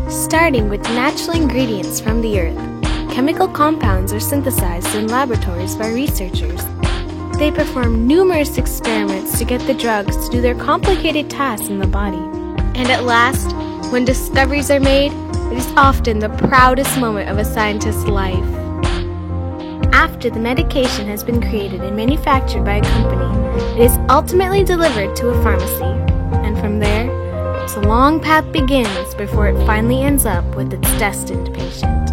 Starting with natural ingredients from the earth, chemical compounds are synthesized in laboratories by researchers. They perform numerous experiments to get the drugs to do their complicated tasks in the body. And at last, when discoveries are made, it is often the proudest moment of a scientist's life. After the medication has been created and manufactured by a company, it is ultimately delivered to a pharmacy, and from there, its long path begins before it finally ends up with its destined patient.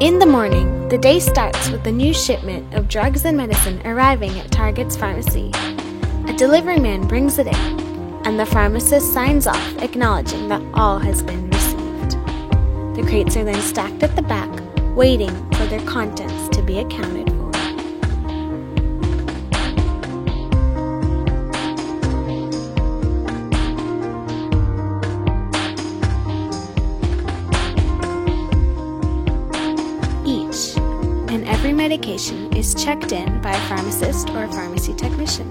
In the morning, the day starts with a new shipment of drugs and medicine arriving at Target's pharmacy. A delivery man brings it in, and the pharmacist signs off acknowledging that all has been received. The crates are then stacked at the back, waiting for their contents to be accounted for. Each and every medication is checked in by a pharmacist or a pharmacy technician.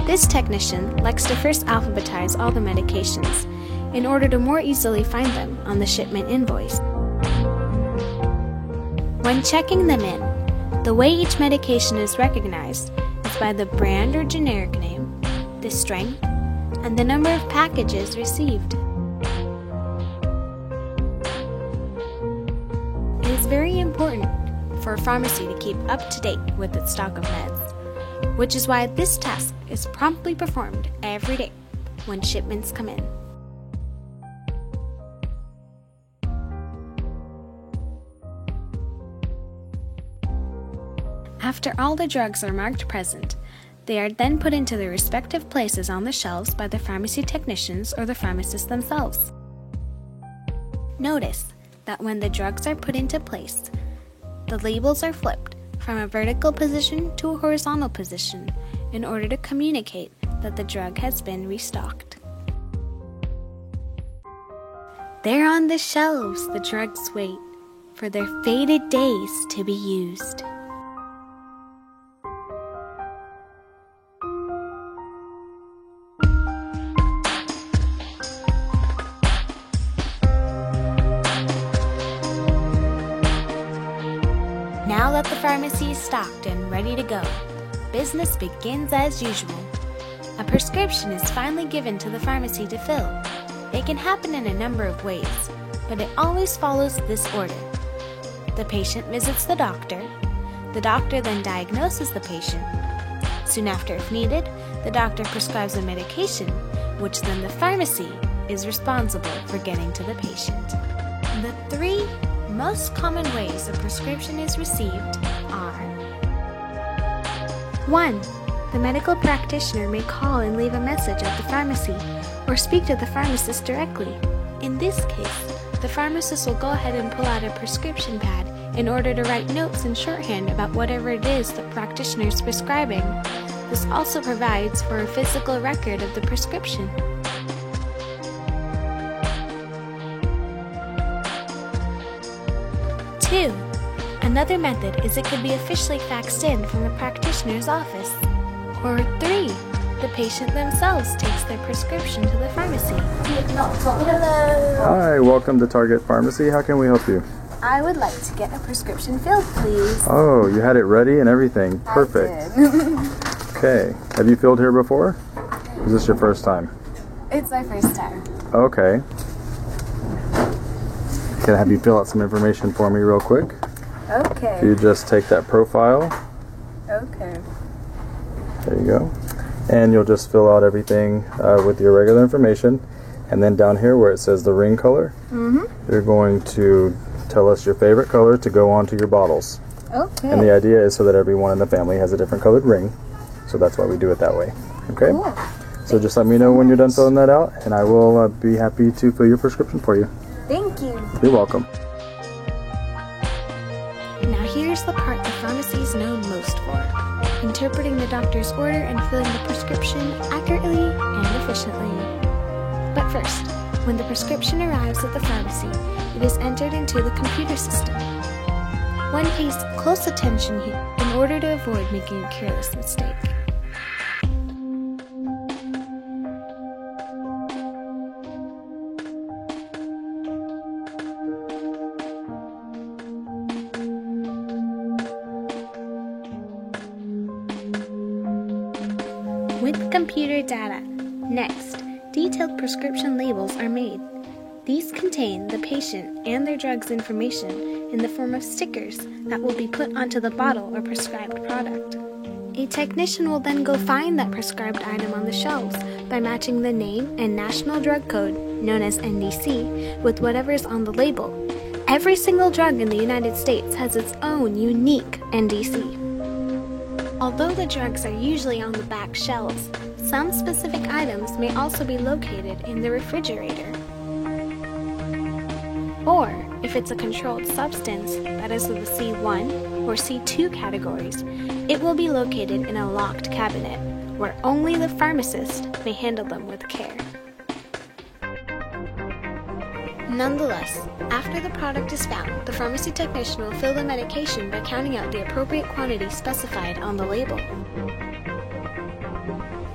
This technician likes to first alphabetize all the medications in order to more easily find them on the shipment invoice. When checking them in, the way each medication is recognized is by the brand or generic name, the strength, and the number of packages received. It is very important for a pharmacy to keep up to date with its stock of meds, which is why this task is promptly performed every day when shipments come in. After all the drugs are marked present, they are then put into their respective places on the shelves by the pharmacy technicians or the pharmacists themselves. Notice that when the drugs are put into place, the labels are flipped from a vertical position to a horizontal position in order to communicate that the drug has been restocked. There on the shelves, the drugs wait for their fated days to be used. Now that the pharmacy is stocked and ready to go, business begins as usual. A prescription is finally given to the pharmacy to fill. It can happen in a number of ways, but it always follows this order. The patient visits the doctor then diagnoses the patient. Soon after, if needed, the doctor prescribes a medication, which then the pharmacy is responsible for getting to the patient. The three most common ways a prescription is received are: 1. The medical practitioner may call and leave a message at the pharmacy or speak to the pharmacist directly. In this case, the pharmacist will go ahead and pull out a prescription pad in order to write notes in shorthand about whatever it is the practitioner is prescribing. This also provides for a physical record of the prescription. 2. Another method is it could be officially faxed in from the practitioner's office. Or 3. The patient themselves takes their prescription to the pharmacy. Hello. Hi, welcome to Target Pharmacy. How can we help you? I would like to get a prescription filled, please. Oh, you had it ready and everything. Perfect. I did. Okay. Have you filled here before? Is this your first time? It's my first time. Okay. Can I have you fill out some information for me real quick? Okay. You just take that profile. Okay. There you go. And you'll just fill out everything with your regular information. And then down here where it says the ring color, you're going to tell us your favorite color to go onto your bottles. Okay. And the idea is so that everyone in the family has a different colored ring. So that's why we do it that way. Okay? Cool. So just let me know when you're done filling that out, and I will be happy to fill your prescription for you. Thank you. You're welcome. Now here's the part the pharmacy is known most for: interpreting the doctor's order and filling the prescription accurately and efficiently. But first, when the prescription arrives at the pharmacy, it is entered into the computer system. One pays close attention here in order to avoid making a careless mistake. With computer data, next, detailed prescription labels are made. These contain the patient and their drug's information in the form of stickers that will be put onto the bottle or prescribed product. A technician will then go find that prescribed item on the shelves by matching the name and national drug code, known as NDC, with whatever is on the label. Every single drug in the United States has its own unique NDC. Although the drugs are usually on the back shelves, some specific items may also be located in the refrigerator. Or, if it's a controlled substance that is of the C1 or C2 categories, it will be located in a locked cabinet, where only the pharmacist may handle them with care. Nonetheless, after the product is found, the pharmacy technician will fill the medication by counting out the appropriate quantity specified on the label.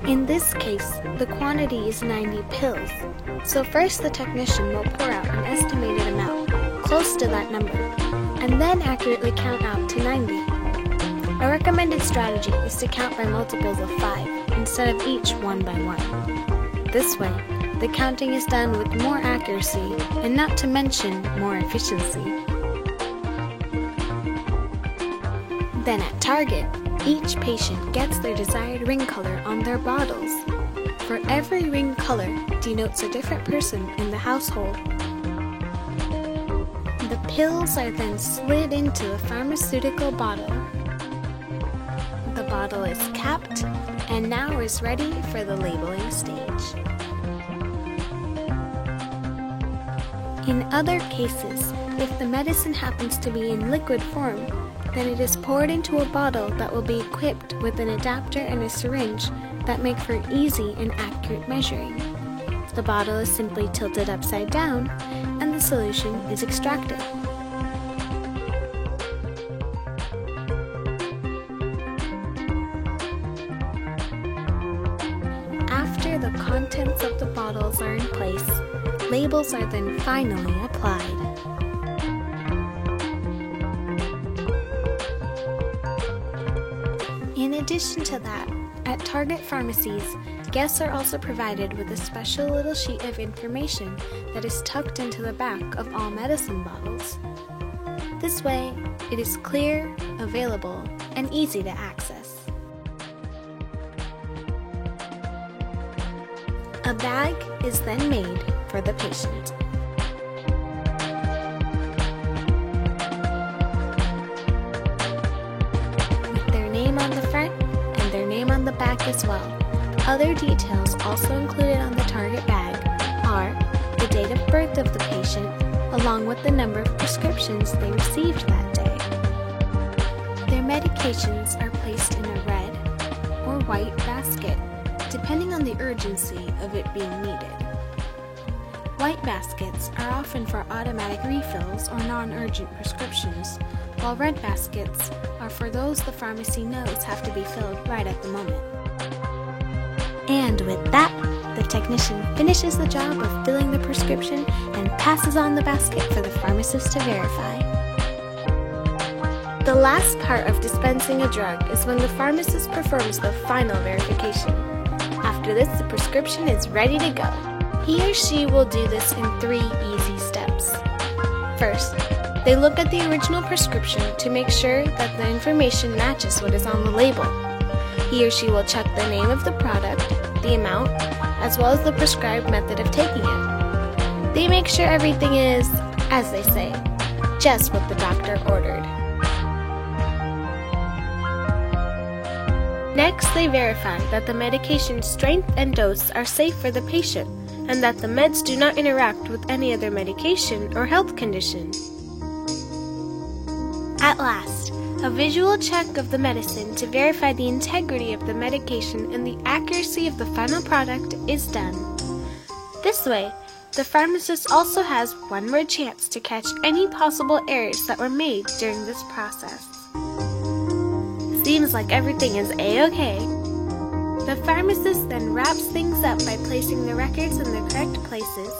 In this case, the quantity is 90 pills, so first the technician will pour out an estimated amount, close to that number, and then accurately count out to 90. A recommended strategy is to count by multiples of 5, instead of each one by one. This way, the counting is done with more accuracy, and not to mention more efficiency. Then at Target, each patient gets their desired ring color on their bottles. For every ring color denotes a different person in the household. The pills are then slid into a pharmaceutical bottle. The bottle is capped and now is ready for the labeling stage. In other cases, if the medicine happens to be in liquid form, then it is poured into a bottle that will be equipped with an adapter and a syringe that make for easy and accurate measuring. The bottle is simply tilted upside down, and the solution is extracted. After the contents of the bottles are in place, labels are then finally applied. In addition to that, at Target pharmacies, guests are also provided with a special little sheet of information that is tucked into the back of all medicine bottles. This way, it is clear, available, and easy to access. A bag is then made for the patient. With their name on the front and their name on the back as well. Other details also included on the Target bag are the date of birth of the patient, along with the number of prescriptions they received that day. Their medications are placed in a red or white basket, depending on the urgency of it being needed. White baskets are often for automatic refills or non-urgent prescriptions, while red baskets are for those the pharmacy knows have to be filled right at the moment. And with that, the technician finishes the job of filling the prescription and passes on the basket for the pharmacist to verify. The last part of dispensing a drug is when the pharmacist performs the final verification. After this, the prescription is ready to go. He or she will do this in 3 easy steps. First, they look at the original prescription to make sure that the information matches what is on the label. He or she will check the name of the product, the amount, as well as the prescribed method of taking it. They make sure everything is, as they say, just what the doctor ordered. Next, they verify that the medication's strength and dose are safe for the patient and that the meds do not interact with any other medication or health condition. At last, a visual check of the medicine to verify the integrity of the medication and the accuracy of the final product is done. This way, the pharmacist also has one more chance to catch any possible errors that were made during this process. Seems like everything is A-okay. The pharmacist then wraps things up by placing the records in the correct places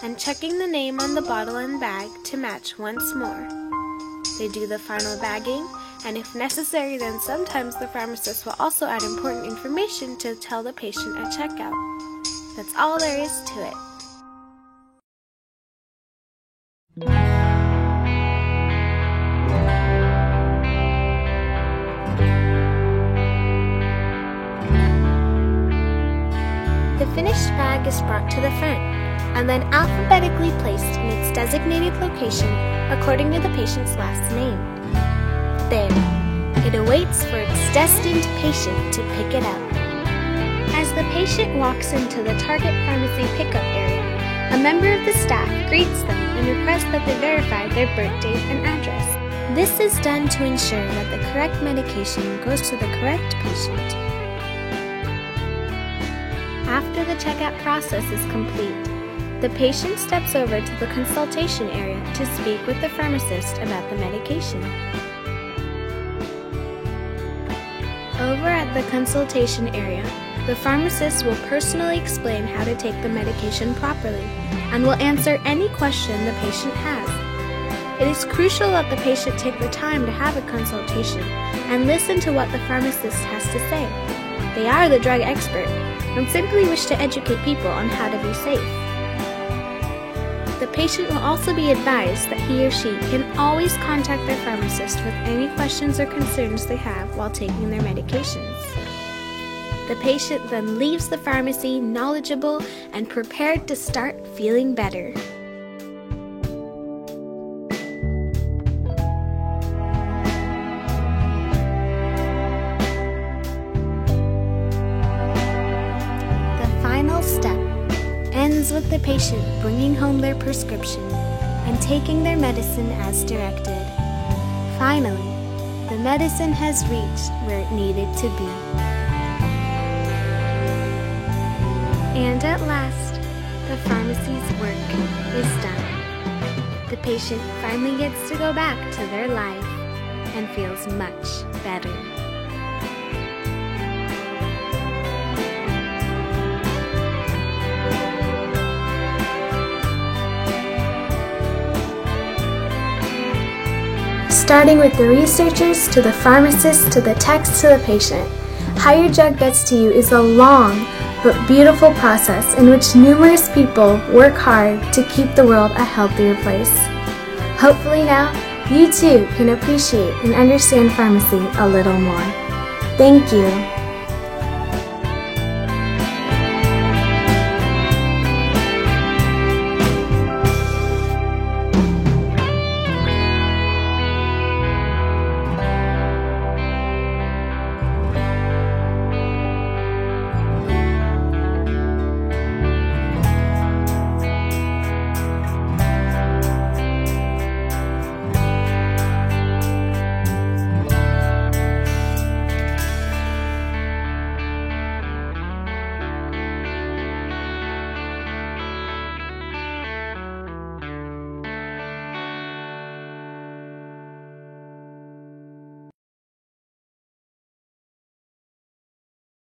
and checking the name on the bottle and bag to match once more. They do the final bagging, and if necessary, then sometimes the pharmacist will also add important information to tell the patient at checkout. That's all there is to it. The finished bag is brought to the front and then alphabetically placed in its designated location according to the patient's last name. There, it awaits for its destined patient to pick it up. As the patient walks into the Target Pharmacy pickup area, a member of the staff greets them and requests that they verify their birth date and address. This is done to ensure that the correct medication goes to the correct patient. After the checkout process is complete, the patient steps over to the consultation area to speak with the pharmacist about the medication. Over at the consultation area, the pharmacist will personally explain how to take the medication properly and will answer any question the patient has. It is crucial that the patient take the time to have a consultation and listen to what the pharmacist has to say. They are the drug expert and simply wish to educate people on how to be safe. The patient will also be advised that he or she can always contact their pharmacist with any questions or concerns they have while taking their medications. The patient then leaves the pharmacy knowledgeable and prepared to start feeling better. The final step ends with the patient bringing home their prescription and taking their medicine as directed. Finally, the medicine has reached where it needed to be. And at last, the pharmacy's work is done. The patient finally gets to go back to their life and feels much better. Starting with the researchers to the pharmacist to the techs to the patient, How Your Drug Gets to You is a long but beautiful process in which numerous people work hard to keep the world a healthier place. Hopefully now, you too can appreciate and understand pharmacy a little more. Thank you.